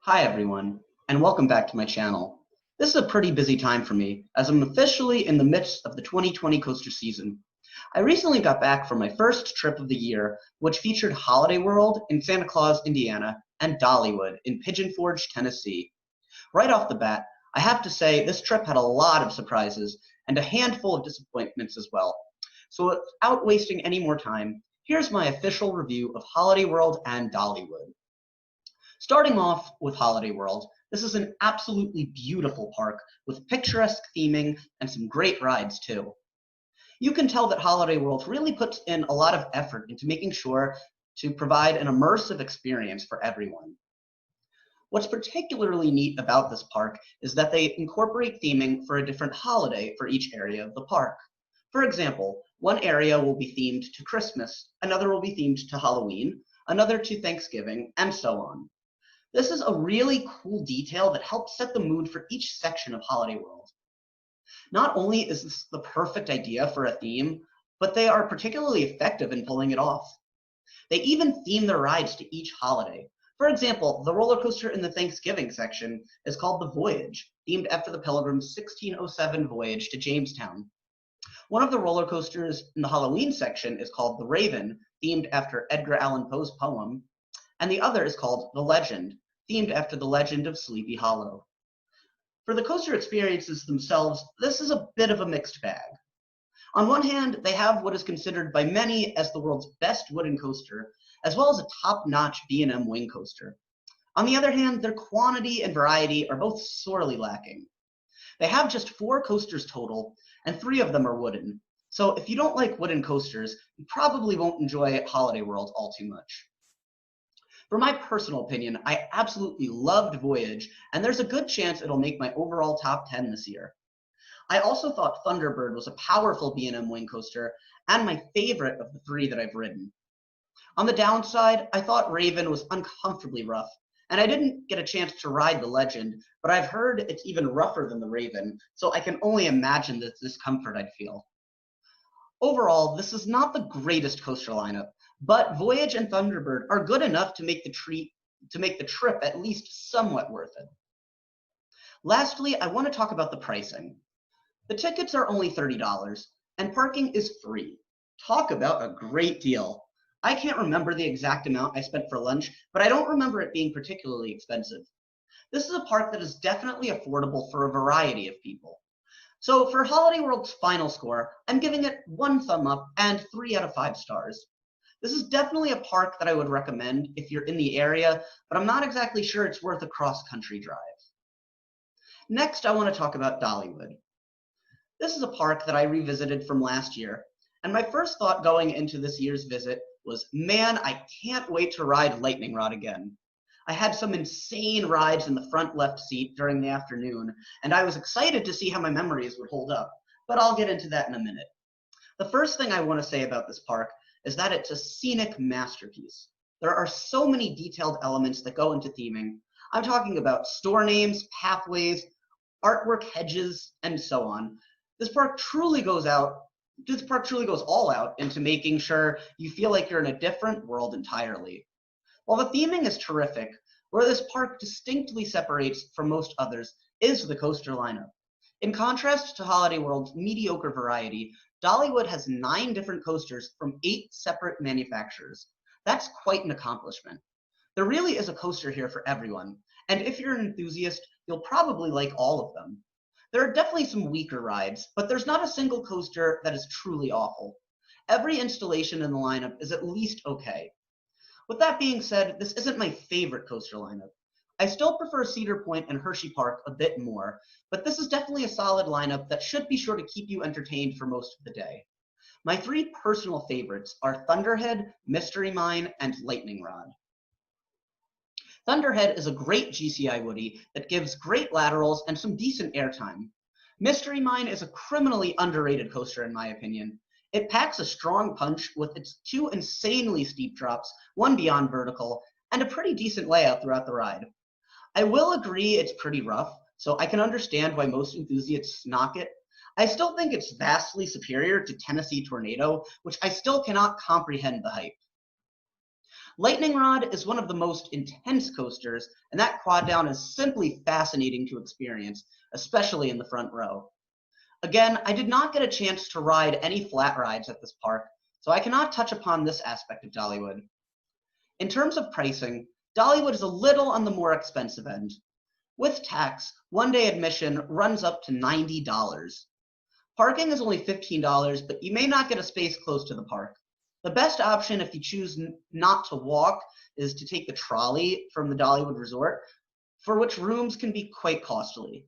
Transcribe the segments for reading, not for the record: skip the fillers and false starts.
Hi everyone, and welcome back to my channel. This is a pretty busy time for me, as I'm officially in the midst of the 2020 coaster season. I recently got back from my first trip of the year, which featured Holiday World in Santa Claus, Indiana, and Dollywood in Pigeon Forge, Tennessee. Right off the bat, I have to say this trip had a lot of surprises and a handful of disappointments as well. So without wasting any more time, here's my official review of Holiday World and Dollywood. Starting off with Holiday World, this is an absolutely beautiful park with picturesque theming and some great rides too. You can tell that Holiday World really puts in a lot of effort into making sure to provide an immersive experience for everyone. What's particularly neat about this park is that they incorporate theming for a different holiday for each area of the park. For example, one area will be themed to Christmas, another will be themed to Halloween, another to Thanksgiving, and so on. This is a really cool detail that helps set the mood for each section of Holiday World. Not only is this the perfect idea for a theme, but they are particularly effective in pulling it off. They even theme their rides to each holiday. For example, the roller coaster in the Thanksgiving section is called the Voyage, themed after the Pilgrim's 1607 voyage to Jamestown. One of the roller coasters in the Halloween section is called the Raven, themed after Edgar Allan Poe's poem, and the other is called The Legend, themed after the legend of Sleepy Hollow. For the coaster experiences themselves, this is a bit of a mixed bag. On one hand, they have what is considered by many as the world's best wooden coaster, as well as a top-notch B&M wing coaster. On the other hand, their quantity and variety are both sorely lacking. They have just 4 coasters total, and 3 of them are wooden. So if you don't like wooden coasters, you probably won't enjoy Holiday World all too much. For my personal opinion, I absolutely loved Voyage, and there's a good chance it'll make my overall top 10 this year. I also thought Thunderbird was a powerful B&M wing coaster, and my favorite of the 3 that I've ridden. On the downside, I thought Raven was uncomfortably rough, and I didn't get a chance to ride the Legend, but I've heard it's even rougher than the Raven, so I can only imagine the discomfort I'd feel. Overall, this is not the greatest coaster lineup, but Voyage and Thunderbird are good enough to make the trip at least somewhat worth it. Lastly, I want to talk about the pricing. The tickets are only $30, and parking is free. Talk about a great deal. I can't remember the exact amount I spent for lunch, but I don't remember it being particularly expensive. This is a park that is definitely affordable for a variety of people. So for Holiday World's final score, I'm giving it 1 thumb up and 3 out of 5 stars. This is definitely a park that I would recommend if you're in the area, but I'm not exactly sure it's worth a cross-country drive. Next, I want to talk about Dollywood. This is a park that I revisited from last year, and my first thought going into this year's visit was, man, I can't wait to ride Lightning Rod again. I had some insane rides in the front left seat during the afternoon, and I was excited to see how my memories would hold up, but I'll get into that in a minute. The first thing I want to say about this park is that it's a scenic masterpiece. There are so many detailed elements that go into theming. I'm talking about store names, pathways, artwork, hedges, and so on. This park truly goes all out into making sure you feel like you're in a different world entirely. While the theming is terrific, where this park distinctly separates from most others is the coaster lineup. In contrast to Holiday World's mediocre variety, Dollywood has 9 different coasters from 8 separate manufacturers. That's quite an accomplishment. There really is a coaster here for everyone, and if you're an enthusiast, you'll probably like all of them. There are definitely some weaker rides, but there's not a single coaster that is truly awful. Every installation in the lineup is at least okay. With that being said, this isn't my favorite coaster lineup. I still prefer Cedar Point and Hershey Park a bit more, but this is definitely a solid lineup that should be sure to keep you entertained for most of the day. My 3 personal favorites are Thunderhead, Mystery Mine, and Lightning Rod. Thunderhead is a great GCI Woody that gives great laterals and some decent airtime. Mystery Mine is a criminally underrated coaster in my opinion. It packs a strong punch with its 2 insanely steep drops, one beyond vertical, and a pretty decent layout throughout the ride. I will agree it's pretty rough, so I can understand why most enthusiasts knock it. I still think it's vastly superior to Tennessee Tornado, which I still cannot comprehend the hype. Lightning Rod is one of the most intense coasters, and that quad down is simply fascinating to experience, especially in the front row. Again, I did not get a chance to ride any flat rides at this park, so I cannot touch upon this aspect of Dollywood. In terms of pricing, Dollywood is a little on the more expensive end. With tax, one-day admission runs up to $90. Parking is only $15, but you may not get a space close to the park. The best option if you choose not to walk is to take the trolley from the Dollywood Resort, for which rooms can be quite costly.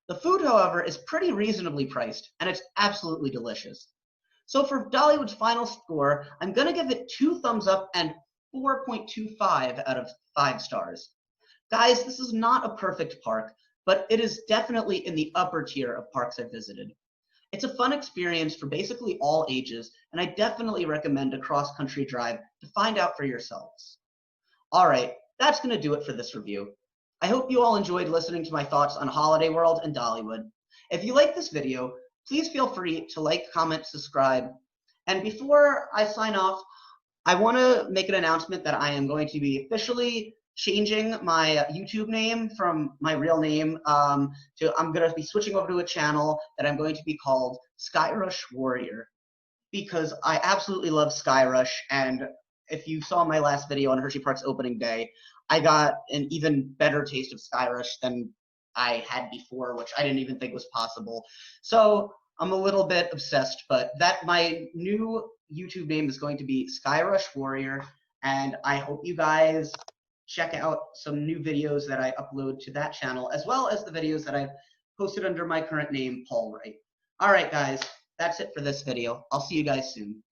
The food, however, is pretty reasonably priced, and it's absolutely delicious. So for Dollywood's final score, I'm going to give it 2 thumbs up and 4.25 out of 5 stars. Guys, this is not a perfect park, but it is definitely in the upper tier of parks I've visited. It's a fun experience for basically all ages, and I definitely recommend a cross-country drive to find out for yourselves. All right, that's going to do it for this review. I hope you all enjoyed listening to my thoughts on Holiday World and Dollywood. If you like this video, please feel free to like, comment, subscribe. And before I sign off, I want to make an announcement that I am going to be officially changing my YouTube name from my real name I'm going to be switching over to a channel that I'm going to be called Skyrush Warrior, because I absolutely love Skyrush, and if you saw my last video on Hershey Park's opening day, I got an even better taste of Skyrush than I had before, which I didn't even think was possible. So I'm a little bit obsessed, but my new YouTube name is going to be Skyrush Warrior, and I hope you guys check out some new videos that I upload to that channel, as well as the videos that I've posted under my current name, Paul Wright. All right, guys, that's it for this video. I'll see you guys soon.